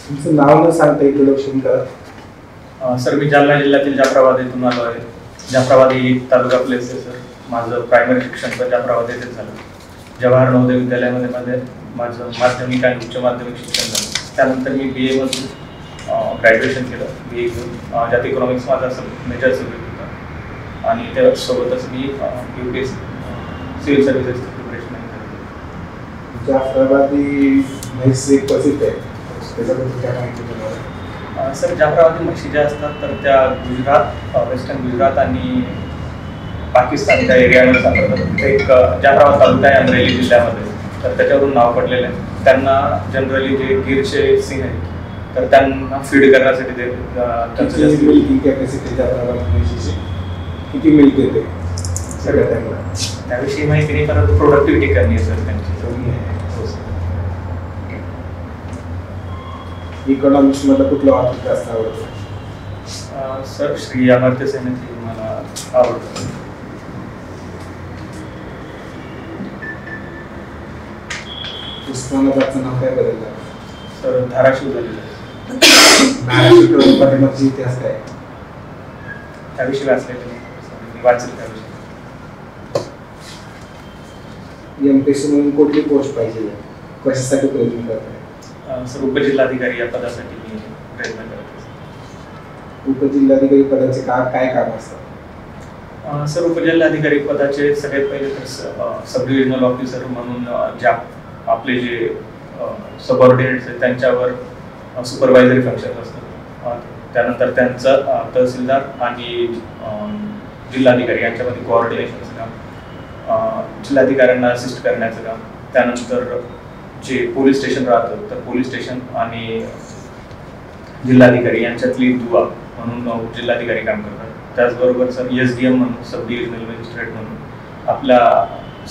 तुमचं नाव न सांगता इंट्रोडक्शन करा. सर मी जालना जिल्ह्यातील जाफराबाद येथून आलो आहे. जाफराबाद ही एक तालुका प्लेस आहे सर. माझं प्रायमरी शिक्षण तर जाफराबाद येथेच झालं. जवाहर नवोदय विद्यालयामध्ये माझं माध्यमिक आणि उच्च माध्यमिक शिक्षण झालं. त्यानंतर मी BA मधून ग्रॅज्युएशन केलं. BA घेऊन ज्यात इकॉनॉमिक्स माझा मेजर सब्जेक्ट होता आणि त्यासोबतच मी UPSC सिव्हिल सर्व्हिसेसचं प्रिपरेशन करतो. जाफराबादी म्हैस एक प्रसिद्ध आहे, त्याच्याबद्दल काय माहिती तुम्हाला? सर जाफराबादी म्हशी ज्या असतात तर त्या गुजरात, वेस्टर्न गुजरात आणि पाकिस्तान त्या एरियामध्ये सापडतात. तिथे एक जाफराबाद तालुका आहे अमरेली जिल्ह्यामध्ये, तर त्याच्यावरून नाव पडलेलं आहे. त्यांना जनरली जे गिरचे सिंह आहेत तर त्यांना फीड करण्यासाठी ते मिल्किंग कॅपॅसिटी जाफराबाद म्हशीची किती मिल्क देते सगळ्या टाइमला त्याविषयी माहिती नाही, परंतु प्रोडक्टिव्हिटी कमी आहे सर त्यांची. हो सर. इकॉनॉमिक्स मध्ये कुठलं ऑथर जास्त आवडतं? सर श्री अमर्त्य सेन हे मला आवडतं. उस्मानाबादचं नाव काय बदललं? सर धाराशिव झालेलं आहे. महाराष्ट्र पाठीमागची इतिहास काय? त्याविषयी वाचलेलं नाही, वाचेल त्याविषयी. MPSC म्हणून कुठली पोस्ट पाहिजे, कशासाठी प्रयत्न करताय? सर उपजिल्हाधिकारी या पदासाठी मी प्रयत्न करतो. उपजिल्हाधिकारी पदाचे काय काम असतात? सर उपजिल्हाधिकारी पदाचे सगळ्यात पहिले तर सब डिव्हिजनल ऑफिसर म्हणून ज्या आपले जे सबऑर्डिनेट्स आहेत त्यांच्यावर सुपरवायझरी फंक्शन असतात. त्यानंतर त्यांचं तहसीलदार आणि जिल्हाधिकारी यांच्यामध्ये कोऑर्डिनेशनचं काम, जिल्हाधिकाऱ्यांना असिस्ट करण्याचं काम. त्यानंतर जे पोलीस स्टेशन राहतं तर पोलीस स्टेशन आणि जिल्हाधिकारी यांच्यातली दुवा म्हणून जिल्हाधिकारी काम करतात. त्याचबरोबर सर SDM म्हणून सब डिव्हिजनल मॅजिस्ट्रेट म्हणून आपल्या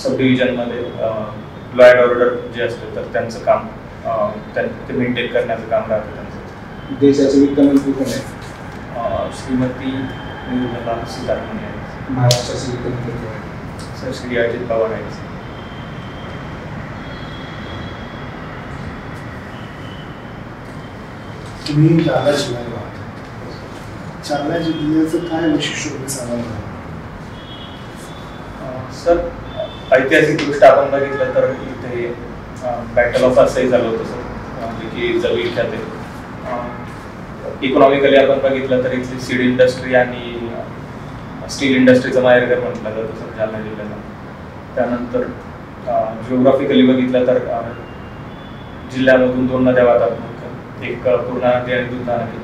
सब डिव्हिजनमध्ये लॉ अँड ऑर्डर जे असतं तर त्यांचं काम ते मेंटेन करण्याचं काम राहतं त्यांचं. देशाचे वित्तमंत्री कोण आहे? श्रीमती निर्मला सीतारामन आहेत. महाराष्ट्राचे वित्तमंत्री कोण आहे? सर श्री अजित पवार आहेत. तुम्ही जालना जिल्ह्यात आहात. जालना जिल्ह्याचं काय वैशिष्ट्य तुम्ही सांगाल? सर ऐतिहासिकदृष्ट्या आपण बघितलं तर इथे बॅटल ऑफ असंही झालं होतं सर, जे की जवळच्या ते. इकॉनॉमिकली आपण बघितलं तर इथली सीड इंडस्ट्री आणि स्टील इंडस्ट्रीचं माहेरघर म्हटलं जातं सर जालना जिल्ह्याला. त्यानंतर जिओग्राफिकली बघितलं तर जिल्ह्यामधून 2 नद्या वाहतात, एक पूर्णा नदी आणि दुधना नदी,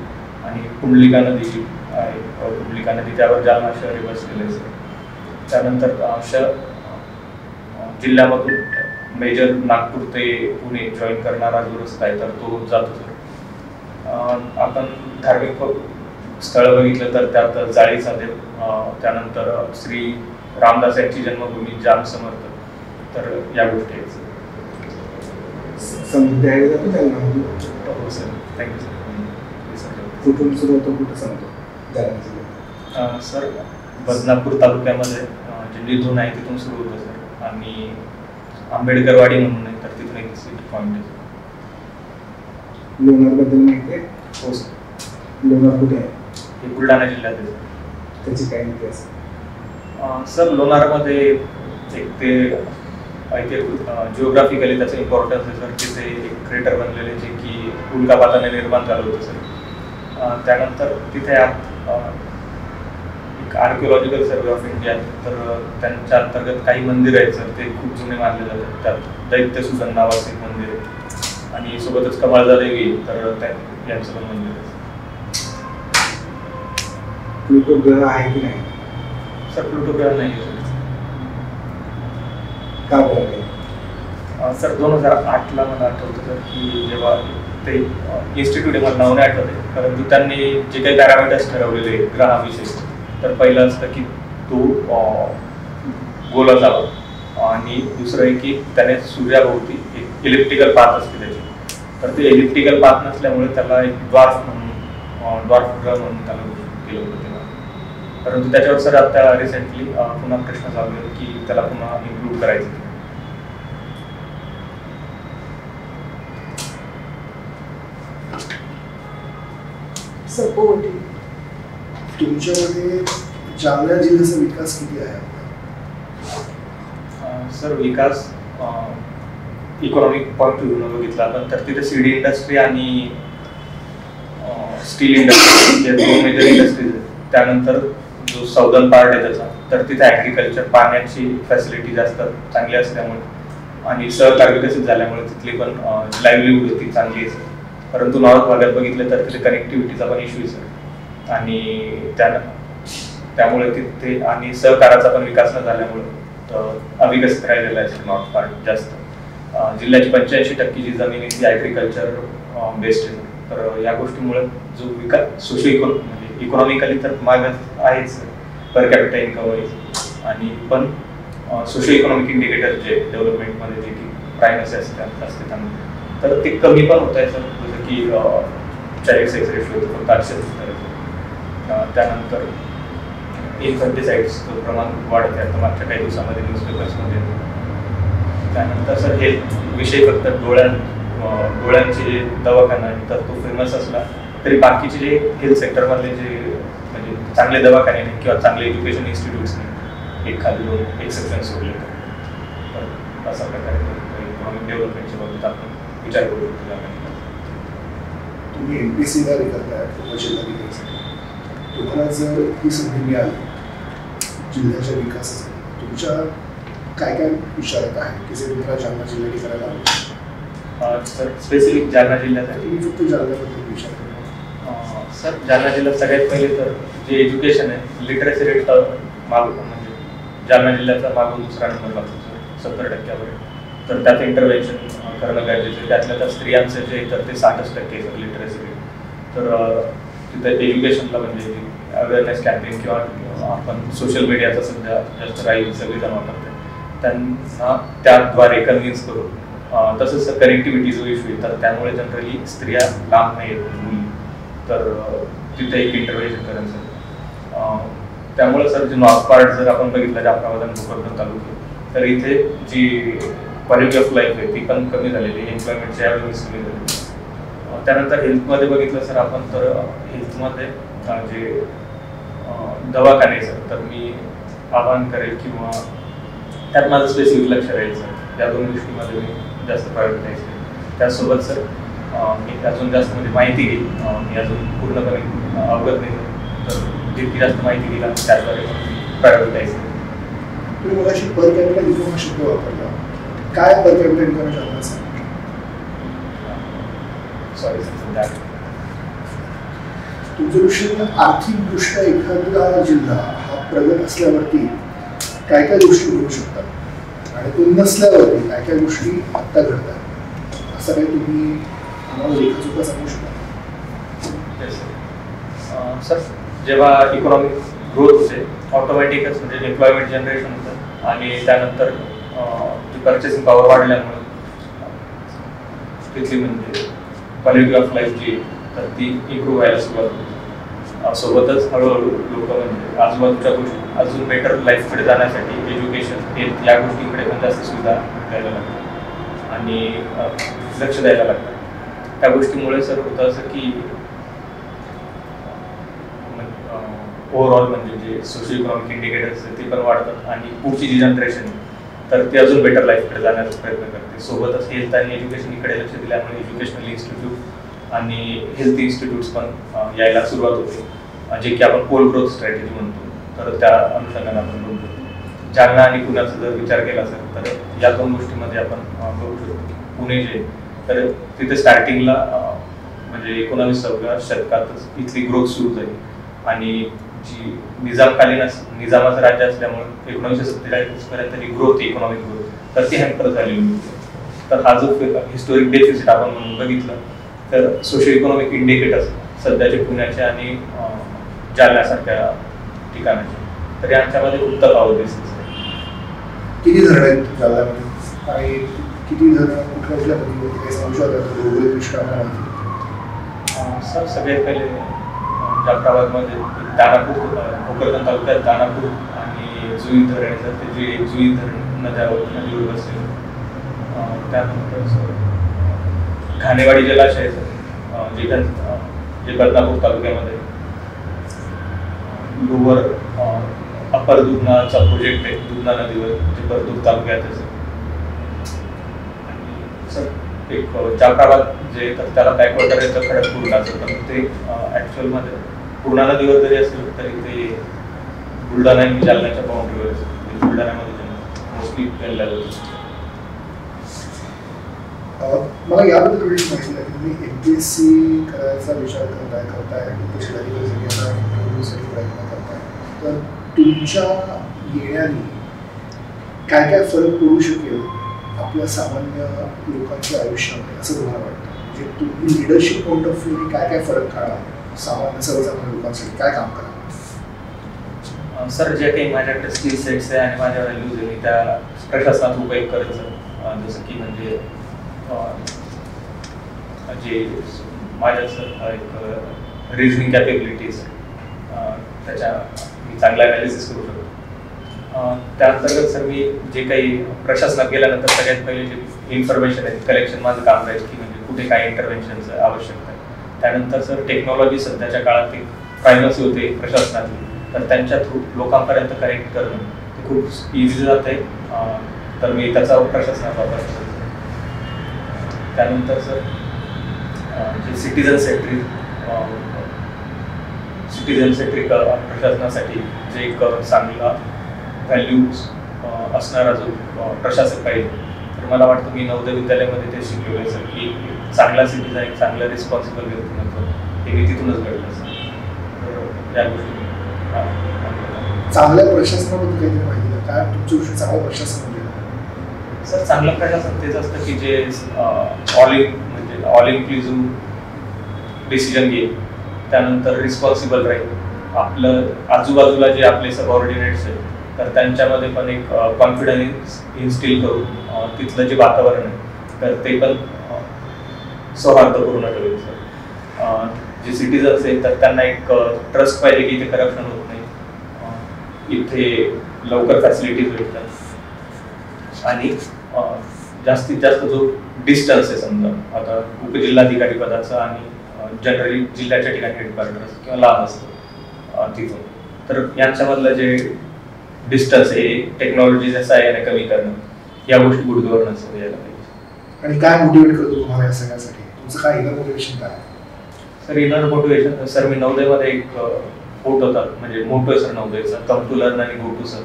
आणि कुंडलिका नदी जी आहे, कुंडलिका नदी त्यावर जालना शहर बसलेलं आहे सर. त्यानंतर जिल्ह्यामधून मेजर नागपूर ते पुणे जॉईन करणारा जो रस्ता आहे तर तो जातो सर. आपण धार्मिक स्थळं बघितलं तर त्यात जाळीचा देव, त्यानंतर श्री रामदास यांची जन्मभूमी जाम समर्थ, तर या गोष्टी आहेत. समृद्धी आहे जातो जालना. हो सर, थँक्यू सर. कुठून सुरू होतो, कुठं सांगतो जालना जिल्ह्यात? सर बदनापूर तालुक्यामध्ये जिंडीधून आहे तिथून सुरू होतं सर, आणि आंबेडकरवाडी म्हणून आहे तर तिथून एक सीट पॉईंट आहे. लोणार बद्दल माहिती आहे? हो सर. लोणार कुठे आहे? हे बुलढाणा जिल्ह्यात आहे. त्याची काय इतिहास? सर लोणारमध्ये एक ते जिओग्राफिकली त्याचं इम्पॉर्टन्स आहे सर. तिथे एक क्रेटर बनलेले जे की उल्कापाताने निर्माण झालं होतं सर. त्यानंतर तिथे एक आर्किओलॉजिकल सर्वे ऑफ इंडिया तर त्यांच्या अंतर्गत काही मंदिर आहेत सर, ते खूप जुने मानले जातात. त्यात दैत्यसुदन नावाचं एक मंदिर आहे आणि सोबतच कमळदा देवी तर यांचं पण मंदिर आहे. प्लुटो ग्रह आहे की नाही? सर प्लुटो ग्रह नाही आहे का बरं? सर 2008ला मला आठवतं सर की जेव्हा ते इन्स्टिट्यूट मला नाव नाही आठवते, परंतु त्यांनी जे काही पॅरामीटर्स ठरवलेले ग्रहाविषयी तर पहिलं असतं की तो गोल असावा, आणि दुसरं आहे की त्याने सूर्याभोवती एक इलेक्ट्रिकल पाथ असते त्याची, तर ते इलेक्ट्रिकल पाथ नसल्यामुळे त्याला एक ड्वार्फ ग्रह म्हणून त्याला घोषित केलं होतं तेव्हा. परंतु त्याच्यावर सर आता रिसेंटली पुन्हा प्रश्न चालू आहे की त्याला पुन्हा इम्प्रूव्ह करायचं. सपोर्टिव्ह. तुमच्यामध्ये जालना जिल्ह्याचा विकास किती आहे? सर विकास इकॉनॉमिक पॉईंट ऑफ व्ह्यूनं बघितला आपण तर तिथे सीडी इंडस्ट्री आणि स्टील इंडस्ट्री या दोन मेजर इंडस्ट्रीज आहेत. त्यानंतर जो साऊदर्न पार्ट आहे त्याचा तर तिथे ॲग्रिकल्चर पाण्याची फॅसिलिटी जास्त चांगली असल्यामुळे आणि सहकार विकसित झाल्यामुळे तिथली पण लाईव्हलीहूड होती चांगली आहे. परंतु नॉर्थ भागात बघितलं तर तिथे कनेक्टिव्हिटीचा पण इश्यू आहे आणि त्यामुळे तिथे आणि सहकाराचा पण विकास न झाल्यामुळे अविकसित राहिलेला आहे नॉर्थ पार्ट जास्त. जिल्ह्याची 85% जी जमीन आहे ती ॲग्रिकल्चर बेस्ड आहे. तर या गोष्टीमुळे जो विकास म्हणजे इकॉनॉमिकली तर मागत आहेच पर कॅपिटल इन्कम वाईज आणि पण सोशो इकॉनॉमिक इंडिकेटर जे डेव्हलपमेंटमध्ये जे की प्रायमसी असते त्यामुळे तर ते कमी पण होत आहे सर. जसं की चाइल्ड सेक्स रेशिओ फक्त 800. त्यानंतर इन्फंटिसाइड्सचं प्रमाण वाढत आहे आता मागच्या काही दिवसामध्ये न्यूजपेपर्समध्ये. त्यानंतर सर हेल्थ विषय फक्त डोळ्यांचे जे दवाखाना आहे तर तो फेमस असला तरी बाकीचे जे हेल्थ सेक्टरमधले जे म्हणजे चांगले दवाखाने नाही किंवा चांगले एज्युकेशन इन्स्टिट्यूट्स नाही एखादी दोन एक्सेप्शन सोडले तर अशा प्रकारे इकॉनॉमिक डेव्हलपमेंटच्या बाबतीत आपण विचार करू शकतो. तुम्ही MPSC ला करताय उपजिल्हाधिकारीसाठी. तुम्हाला जर ही संधी मिळाली जिल्ह्याच्या विकासासाठी तुमच्या काय काय विचारात आहे की जे तुम्हाला जालना जिल्ह्यात करायला आवडेल? सर स्पेसिफिक जालना जिल्ह्यासाठी तुम्ही फक्त जालन्याबद्दल विचार करा. सर जालना जिल्ह्यात सगळ्यात पहिले तर जे एज्युकेशन आहे लिटरसी रेट मागून म्हणजे जालना जिल्ह्याचा मागून दुसरा नंबर लागतो सर 70% तर त्यात इंटरव्हेन्शन करणं गरजेचं आहे. त्यातल्या तर स्त्रियांचं जे तर ते 60% सर लिटरसी रेट. तर तिथं एज्युकेशनला म्हणजे अवेअरनेस कॅम्पेन किंवा आपण सोशल मीडियाचा सध्या जास्त राहील सगळेजण वापरतात त्यांना त्याद्वारे कन्व्हिन्स करून तसंच कनेक्टिव्हिटी जो इश्यू आहे तर त्यामुळे जनरली स्त्रिया लांब नाही येत मुली तर तिथे एक इंटरव्हेन्शन करेन सर. त्यामुळे सर जे नॉर्थ पार्ट जर आपण बघितलं जाफराबाद आणि भोकरदन तालुके तर इथे जी क्वालिटी ऑफ लाईफ आहे ती पण कमी झालेली आहे. एम्प्लॉयमेंटच्या ॲव्हरेज कमी झालेली. त्यानंतर हेल्थमध्ये बघितलं सर आपण तर हेल्थमध्ये जे दवाखाने सर तर मी आवाहन करेल किंवा त्यात माझं स्पेसिफिक लक्ष राहील सर. या दोन गोष्टीमध्ये मी जास्त प्रायोरिटाईज करेल. त्याचसोबत सर मी अजून जास्त म्हणजे माहिती घेईल. मी अजून पूर्णपणे अवगत नाही तर जितकी जास्त माहिती घेईल आणि त्याद्वारे प्रायोरिटाईज करेल. तुम्ही मगाशी पर कॅपिटल इन्कम हा शब्द वापरला. काय per capital income Jalna sir? Sorry sir तुमच्या दृष्टीने आर्थिकदृष्ट्या एखादा जिल्हा हा प्रगत असल्यावरती काय काय गोष्टी घडू शकतात आणि तो नसल्यावरती काय काय गोष्टी आत्ता घडतात असं काही तुम्ही आम्हाला लेखाचोखा सांगू शकता? सर जेव्हा इकॉनॉमिक ग्रोथ होते ऑटोमॅटिकच म्हणजे एम्प्लॉयमेंट जनरेशन होतं आणि त्यानंतर पर्चेसिंग पॉवर वाढल्यामुळे तिथली म्हणजे क्वालिटी ऑफ लाईफ जी तर ती इम्प्रूव्ह व्हायला सुरुवात होती. सोबतच हळूहळू लोक म्हणजे आजूबाजूच्या गोष्टी अजून बेटर लाईफकडे जाण्यासाठी एज्युकेशन हेल्थ या गोष्टींकडे पण जास्त सुविधा द्यायला लागतात आणि लक्ष द्यायला लागतात. त्या गोष्टीमुळे सर होतं असं की ओव्हरऑल म्हणजे जे सोशल इकॉनॉमिक इंडिकेटर्स ते पण वाढतात आणि पुढची जी जनरेशन तर ते अजून बेटर लाईफकडे जाण्याचा प्रयत्न करते. सोबतच हेल्थ आणि एज्युकेशन इकडे लक्ष दिल्यामुळे एज्युकेशनल इन्स्टिट्यूट आणि हेल्थ इन्स्टिट्यूट्स पण यायला सुरुवात होते जे की आपण पोल ग्रोथ स्ट्रॅटेजी म्हणतो. तर त्या अनुषंगाने आपण बघू शकतो. जालना आणि पुण्याचा जर विचार केला सर तर या दोन गोष्टींमध्ये आपण बघू शकतो की पुणे जे तर तिथे स्टार्टिंगला म्हणजे 19व्या शतकातच इथली ग्रोथ सुरू झाली आणि जी निजामाचं राज्य असल्यामुळे 1947 पर्यंत जी ग्रोथ इकॉनॉमिक ग्रोथ तर ती हॅम्पर झालेली होती. तर हा जो हिस्टोरिक डेफिसिट आपण म्हणून बघितलं तर सोशल इकॉनॉमिक इंडिकेटर्स सध्याचे पुण्याचे आणि जालन्यासारख्या ठिकाणाचे तर यांच्यामध्ये खूप तफावत दिसते. किती धरण आहेत जालन्यामध्ये आणि किती धरण कुठल्या कुठल्या पद्धतीने काही सांगू शकतात भौगोलिकदृष्ट्या? सर सगळ्यात पहिले जाफराबादमध्ये दानापूर भोकरदन तालुक्यात दानापूर आणि जुई धरण आहे सर ते जे जुई धरण नदीवर बसले. त्यानंतर सर घाणेवाडी जलाशय सर जे जे बदनापूर तालुक्यामध्ये लोअर अप्पर दुधनाचा प्रोजेक्ट आहे, दुधना नदीवर जे परतूर तालुक्यात आहे सर. एक जाफराबाद जे तर त्याला बॅकवॉटर आहे तर खडकपूरलाचं, पण ते ॲक्च्युअलमध्ये पूर्णा नदीवर जरी असलं तरी ते बुलढाणा आणि जालन्याच्या बाउंड्रीवर आहे. बुलढाण्यामध्ये मोस्टली केलेलं जातं. मला याबद्दल थोडीशी माहिती नाही. तुम्ही MPSC करायचा विचार करताय इंटरव्ह्यूसाठी प्रयत्न करताय, तर तुमच्या येण्याने काय काय फरक पडू शकेल आपल्या सामान्य लोकांच्या आयुष्यामध्ये असं तुम्हाला वाटतं? म्हणजे तुम्ही लिडरशिप पॉईंट ऑफ व्ह्यूने काय काय फरक काढा सामान्य सर्वसामान्य लोकांसाठी, काय काम करा? सर, जे काही माझ्याकडे स्किल सेट्स आहे आणि माझ्या व्हॅल्यूज आहे त्या प्रशासनात उपयोग करायचं. जसं की म्हणजे जे माझ्या सर एक रिझनिंग कॅपेबिलिटीज त्याच्या मी चांगला ॲनालिसिस करू शकतो. त्या अंतर्गत सर मी जे काही प्रशासनात गेल्यानंतर सगळ्यात पहिले जे इन्फॉर्मेशन आहे कलेक्शन माझं काम राहील, की म्हणजे कुठे काय इंटरव्हेन्शनचं आवश्यकता आहे. त्यानंतर सर टेक्नॉलॉजी सध्याच्या काळात एक प्रायमसी होते प्रशासनातली, तर त्यांच्या थ्रू लोकांपर्यंत कनेक्ट करणं ते खूप इझी जाते. तर मी त्याचा प्रशासनात वापर करतो. त्यानंतर सर जे सिटिझन सेंट्रिक प्रशासनासाठी जे एक चांगला व्हॅल्यूज असणारा जो प्रशासक पाहिजे, तर मला वाटतं मी नवोदय विद्यालयामध्ये ते शिकलेलं आहे सर, की चांगला सिटीजन एक चांगलं रिस्पॉन्सिबल व्यक्तिमत्व हे मी तिथूनच घडलं सर. तर या गोष्टी चांगल्या प्रशासनाबद्दल काहीतरी माहिती आहे काय तुमच्या गोष्टी? चांगलं प्रशासन म्हणजे सर, चांगलं प्रशासन तेच असतं की जे ऑल इन्क्लुझिव्ह डिसिजन घेईल, त्यानंतर रिस्पॉन्सिबल राहील. आपलं आजूबाजूला जे आपले सबऑर्डिनेट्स आहेत तर त्यांच्यामध्ये पण एक कॉन्फिडन्स इन्स्टिल करून तिथलं जे वातावरण आहे तर ते पण सौहार्दपूर्ण ठेवेल सर. जे सिटीजन्स आहेत तर त्यांना एक ट्रस्ट पाहिजे की इथे करप्शन होत नाही, इथे लवकर फॅसिलिटीज भेटतात आणि जास्तीत जास्त जो डिस्टन्स आहे समजा आता उपजिल्हाधिकारी पदाचा आणि जनरली जिल्ह्याच्या ठिकाणी हेडक्वार्टर असतं किंवा लांब असतं तिथून, तर यांच्यामधलं जे डिस्टन्स आहे टेक्नॉलॉजीच्या सहाय्याने कमी करणं, या गोष्टी गुड गव्हर्नन्स यायला पाहिजे. आणि काय मोटिवेट करतो तुम्हाला या सगळ्यासाठी? तुमचं काय इनर मोटिवेशन काय? सर, इनर मोटिवेशन सर मी नवोदयमध्ये एक कोट होता म्हणजे मोटो आहे सर नवोदयचा, कम टू लर्न आणि गो टू सर.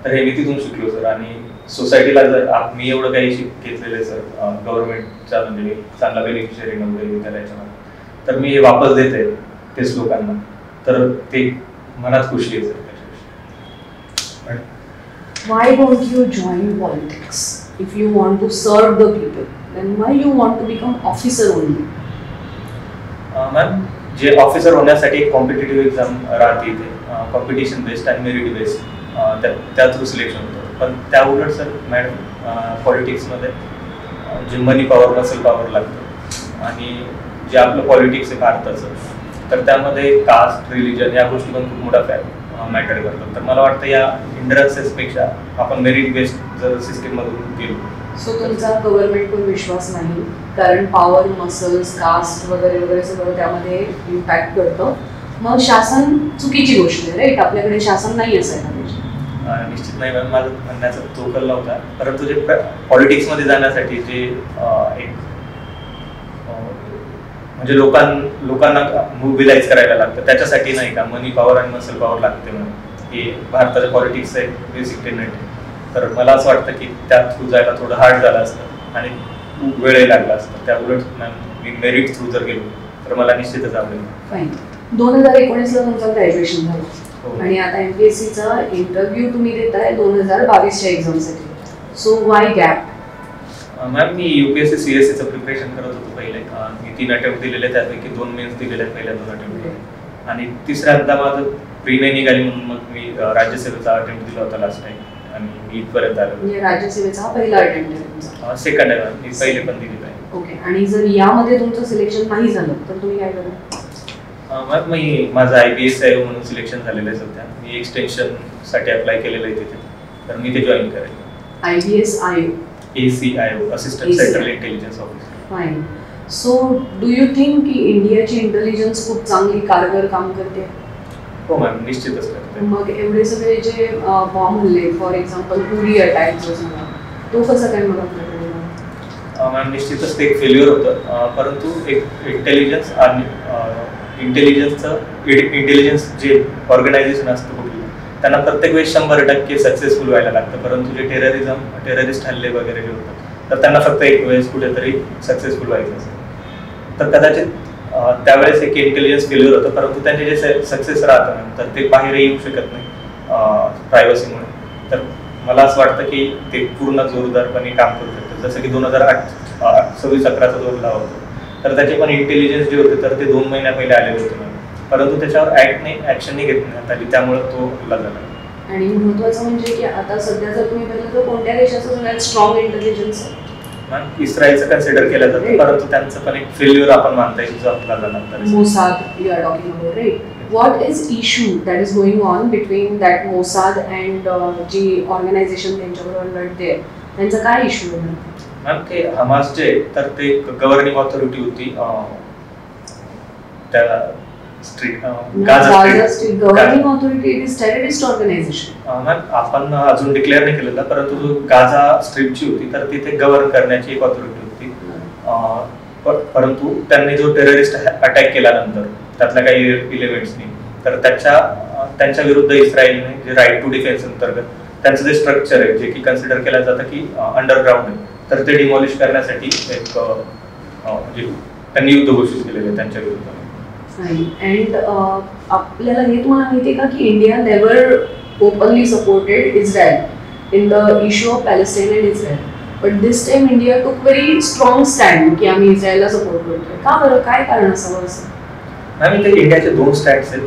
तर हे मी तिथून शिकलो सर. आणि सोसायटीला जर मी एवढं काही घेतलेलं आहे सर गव्हर्नमेंटचा म्हणजे मी चांगला बेनिफिशियरी नवोदय विद्यालयाच्या, तर मी हे वापस देत आहे तेच लोकांना, तर ते मनात खुशी आहे sir. Why don't you join politics? If you want to serve the people, then why you want to become officer only? Ma'am, जे ऑफिसर होण्यासाठी एक कॉम्पिटेटिव्ह एक्झाम राहते इथे, कॉम्पिटिशन बेस्ड आणि मेरिट बेस्ड, त्या थ्रू सिलेक्शन होतं. पण त्या उलट सर मॅडम पॉलिटिक्समध्ये जे मनी पॉवर मसल पॉवर लागतं आणि जे आपलं पॉलिटिक्स आहे भारताचं, तर त्यामध्ये कास्ट रिलिजन या गोष्टी पण खूप मोठा मॅटर करतात. तर मला वाटतं या हिंड्रन्सेसपेक्षा आपण मेरिट बेस्ड जर सिस्टीममधून गेलो. सो तुमचा गव्हर्नमेंटवर विश्वास नाही कारण पॉवर मसल्स कास्ट वगैरे वगैरे सगळं त्यामध्ये इम्पॅक्ट करतं. मग शासन चुकीची गोष्ट आहे राईट? आपल्याकडे शासन नाही असायला पाहिजे. निश्चित नाही मॅम, माझं म्हणण्याचा तो कल नव्हता. परंतु जे पॉलिटिक्समध्ये जाण्यासाठी जे एक म्हणजे लोकांना मोबिलाइज करायला लागतं, त्याच्यासाठी नाही का मनी पॉवर आणि मसल पॉवर लागते म्हणून. हे भारताच्या पॉलिटिक्सचं एक बेसिक टेनेट आहे. तर मला असं वाटतं की त्या थ्रू जायला थोडं हार्ड झालं असतं आणि वेळही लागला असतं. त्या उलट मी मेरिट थ्रू जर गेलो तर मला निश्चितच आवडेल. फाईन. 2019ला तुमचं ग्रॅज्युएशन झालं आणि आता MPSCचा इंटरव्ह्यू तुम्ही देताय 2022च्या एक्झामसाठी. So Y gap? मॅम, मी UPSC CSCचं प्रिपरेशन करत होतो पहिले. मी 3 अटेम्प्ट दिलेले, त्यापैकी 2 मेन्स दिलेले आहेत पहिल्या 2 अटेम्प्ट, आणि तिसऱ्यांदा माझं प्री नाही निघाली म्हणून मग मी राज्यसेवेचा अटेम्प्ट दिला होता लास्ट टाइम आणि मी इथपर्यंत आलो. म्हणजे राज्यसेवेचा हा पहिला अटेम्प्ट आहे तुमचा? सेकंड आहे, मी पहिले पण दिलेलं आहे. ओके. आणि जर यामध्ये तुमचं सिलेक्शन नाही झालं तर तुम्ही काय करा? मग मी माझं IBS IO म्हणून सिलेक्शन झालेलं आहे सध्या. मी एक्सटेन्शनसाठी अप्लाय केलेलं आहे तिथे, तर मी ते जॉईन करेन. IBS IO ACIO, assistant central intelligence officer. Fine. So do you think की इंडियाची इंटेलिजन्स खूप चांगली कारगर काम करते? हो मॅम, निश्चितच करते. मग एवढे सगळे जे बॉम्ब हल्ले, फॉर एक्झाम्पल पुरी अटॅक जो झाला, तो कसा काय मग आपल्याकडे? मॅम निश्चितच ते एक फेल्युअर होतं, परंतु एक इंटेलिजन्स जे ऑर्गनायझेशन असतं कुठलं, त्यांना प्रत्येक वेळेस 100% सक्सेसफुल व्हायला लागतं. परंतु जे टेररिस्ट हल्ले वगैरे जे होतात, तर त्यांना फक्त एक वेळेस कुठेतरी सक्सेसफुल व्हायचं असतं. तर कदाचित त्यावेळेस एक इंटेलिजन्स फेल्युअर होतं, परंतु त्यांचे जे सक्सेस राहतं तर ते बाहेर येऊ शकत नाही प्रायव्हसीमुळे. तर मला असं वाटतं की ते पूर्ण जोरदारपणे काम करू शकतात. जसं की 2026-17चा जो हल्ला होतो, तर त्याचे पण इंटेलिजन्स जे होते तर ते 2 महिन्या पहिले आलेले होते, परंतु त्याच्यावर ऍक्शन नाही घेतण्यात आली, त्यामुळे तो हल्ला झाला. आणि महत्त्वाचं म्हणजे की आता सध्या जर तुम्ही पाहिलं तर कोणत्या देशाचं सगळ्यात स्ट्रॉंग इंटेलिजन्स आहे? इस्रायलचं कन्सिडर केलं जातं, परंतु त्यांचं पण एक फेल्युअर आपण मानता येईल जो हल्ला झाला. Mossad you are talking about, right? What is issue that is going on between that Mossad and जी ऑर्गनायझेशन त्यांच्याबरोबर लढते, त्यांचा काय इश्यू आहे? मॅम ते हमास जे तर ते गव्हर्निंग ऑथॉरिटी होती त्या Gaza street governing authority, it is terrorist organisation. Ma'am आपण अजून डिक्लेअर नाही केलेला, परंतु जो गाझा स्ट्रीपची होती तर तिथे गव्हर्न करण्याची एक ऑथॉरिटी होती. परंतु त्यांनी जो टेररिस्ट अटॅक केल्यानंतर त्यातल्या काही एलिमेंट्सनी, तर त्यांच्या विरुद्ध इस्रायलने जे राईट टू डिफेन्स अंतर्गत त्यांचं जे स्ट्रक्चर आहे, जे की कन्सिडर केलं जातं की अंडरग्राऊंड आहे, तर ते डिमॉलिश करण्यासाठी एक म्हणजे त्यांनी युद्ध घोषित केलेलं आहे त्यांच्या विरुद्ध. अँड आपल्याला हे तुम्हाला माहिती आहे का की India never openly supported Israel in the issue of Palestine and Israel, but this time India टूक व्हेरी स्ट्रॉंग स्टँड की आम्ही इस्रायलला सपोर्ट करतोय. का बरं, काय कारण असावं असं? मॅम इथे इंडियाचे 2 स्टँड्स आहेत.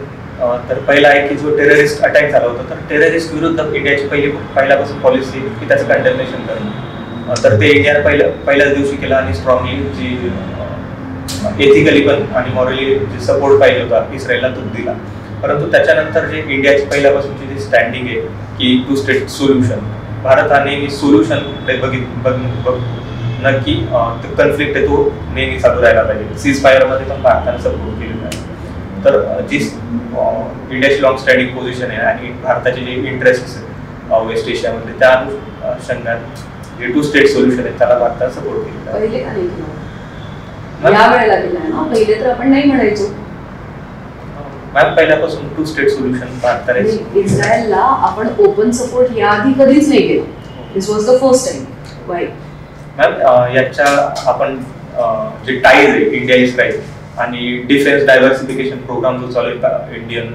तर पहिला आहे की जो टेररिस्ट अटॅक झाला होता, तर टेररिस्ट विरुद्ध इंडियाची पहिल्यापासून पॉलिसी की त्याचं कंडेमनेशन करणं. तर ते इंडियाने पहिल्याच दिवशी केलं आणि स्ट्रॉंगली जी एथिकली पण आणि मॉरली जे सपोर्ट पाहिजे होता इस्रायलला तो दिला. परंतु त्याच्यानंतर जे इंडियाची पहिल्यापासूनची जी स्टँडिंग आहे की 2 स्टेट सोल्युशन, भारत हा नेहमी सोल्युशन नक्की तो कन्फ्लिक्ट आहे तो नेहमी चालू राहायला पाहिजे. सीज फायरमध्ये पण भारताने सपोर्ट केलेला आहे. तर जी इंडियाची लॉंग स्टँडिंग पोझिशन आहे आणि भारताचे जे इंटरेस्ट आहेत वेस्ट एशियामध्ये, त्या अनुषंगाने जे 2 स्टेट सोल्युशन आहे त्याला भारताने सपोर्ट केलेला आहे. पहिले का नाही केलं? या वेळेला केलं ना, पहिले तर आपण नाही म्हणायचो. मॅम पहिल्यापासून 2 स्टेट सोल्युशन भारताने इस्रायलला आपण ओपन सपोर्ट याआधी कधीच नाही केलं. This was the first time. Why? Ma'am याच्या आपण जे टाईज आहे इंडिया इस्रायल आणि डिफेन्स डायव्हर्सिफिकेशन प्रोग्राम जो चालू आहे इंडियन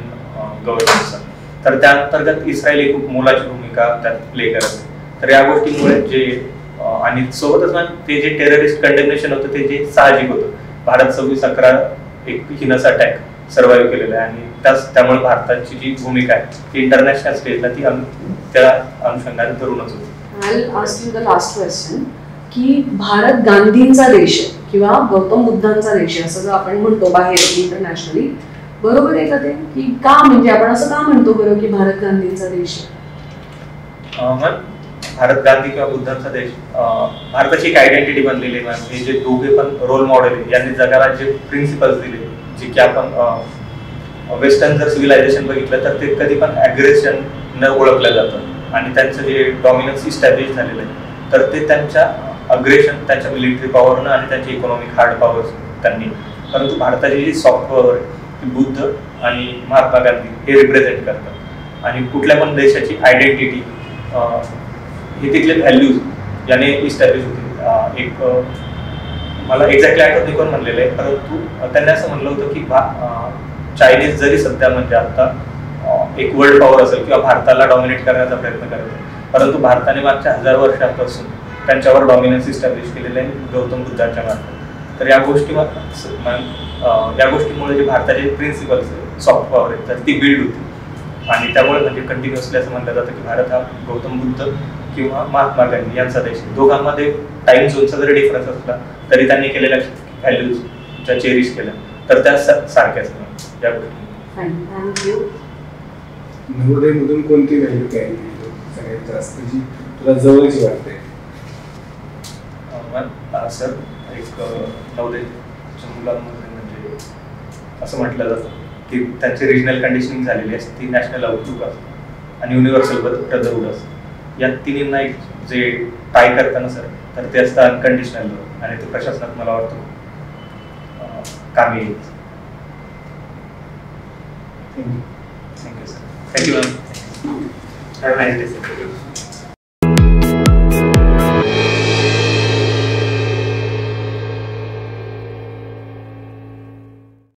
गव्हर्नमेंटचा, तर त्या अंतर्गत इस्रायल ही खूप मोलाची भूमिका त्यात प्ले करत आहे. तर या गोष्टीमुळे जे आणि सोबतच मॅम ते जे टेररिस्ट कंडेमनेशन होतं ते जे साहजिक होतं. भारत 26/11 एक हिनस अटॅक सर्व्हाइव्ह केलेला आहे आणि त्यामुळे भारताची जी भूमिका आहे ती इंटरनॅशनल स्टेजला ती त्या अनुषंगाने धरूनच होती. I'll ask you the last question की भारत गांधींचा देश आहे किंवा गौतम बुद्धांचा देश आहे असं जर आपण म्हणतो बाहेर इंटरनॅशनली, बरोबर आहे का ते? की का, म्हणजे आपण असं का म्हणतो बरं की भारत गांधींचा देश आहे? भारत गांधी किंवा बुद्धांचा देश, भारताची एक आयडेंटिटी बनलेली आहे मॅम. हे जे दोघे पण रोल मॉडेल आहे, यांनी जगाला जे प्रिन्सिपल्स दिले, जे की आपण वेस्टर्न जर सिव्हिलायझेशन बघितलं तर ते कधी पण ॲग्रेशन न ओळखलं जातं आणि त्यांचं जे डॉमिनन्स इस्टॅब्लिश झालेलं आहे तर ते त्यांच्या अग्रेशन, त्यांच्या मिलिटरी पॉवरनं आणि त्यांची इकॉनॉमिक हार्ड पॉवर त्यांनी. परंतु भारताची जी सॉफ्ट पॉवर आहे ती बुद्ध आणि महात्मा गांधी हे रिप्रेझेंट करतात. आणि कुठल्या पण देशाची आयडेंटिटी हे तिथले व्हॅल्यूज याने इस्टॅब्लिश होते. एक मला एक्झॅक्टली आठवत नाही कोण म्हणलेलं आहे, परंतु त्यांनी असं म्हणलं होतं की चायनीज जरी सध्या म्हणजे आता एक वर्ल्ड पॉवर असेल किंवा भारताला डॉमिनेट करण्याचा प्रयत्न करत, परंतु भारताने मागच्या 1000 वर्षांपासून त्यांच्यावर डॉमिनन्स इस्टॅब्लिश केलेले आहे गौतम बुद्धांच्या मार्फत. तर या गोष्टीमुळे जे भारताचे प्रिन्सिपल्स सॉफ्ट पॉवर आहे तर ती बिल्ड होती आणि त्यामुळे म्हणजे कंटिन्युअसली असं म्हटलं जातं की भारत हा गौतम बुद्ध किंवा महात्मा गांधी यांचा देश. दोघांमध्ये टाइम झोनचा जरी डिफरन्स असला तरी त्यांनी केलेल्या व्हॅल्यूज ज्या चेरिश केल्या तर त्या सारख्याच या गोष्टी. थँक्यू. नवोदयमधून कोणती व्हॅल्यू कॅरी केली सगळ्यात जास्त जी तुला जवळची वाटते? सर एक नवोदयच्या मुलांमध्ये म्हणजे असं म्हटलं जातं की त्यांची रिजनल कंडिशनिंग झालेली असते, ती नॅशनल आउटलुक असते आणि युनिव्हर्सल ब्रदरहूड असते. या तिन्हींना एक जे टाय करताना सर तर ते असतं अनकंडिशनल लव्ह, आणि ते प्रशासनात मला वाटतं कामी येईल. Thank you sir. Thank you ma'am. Have a nice day sir.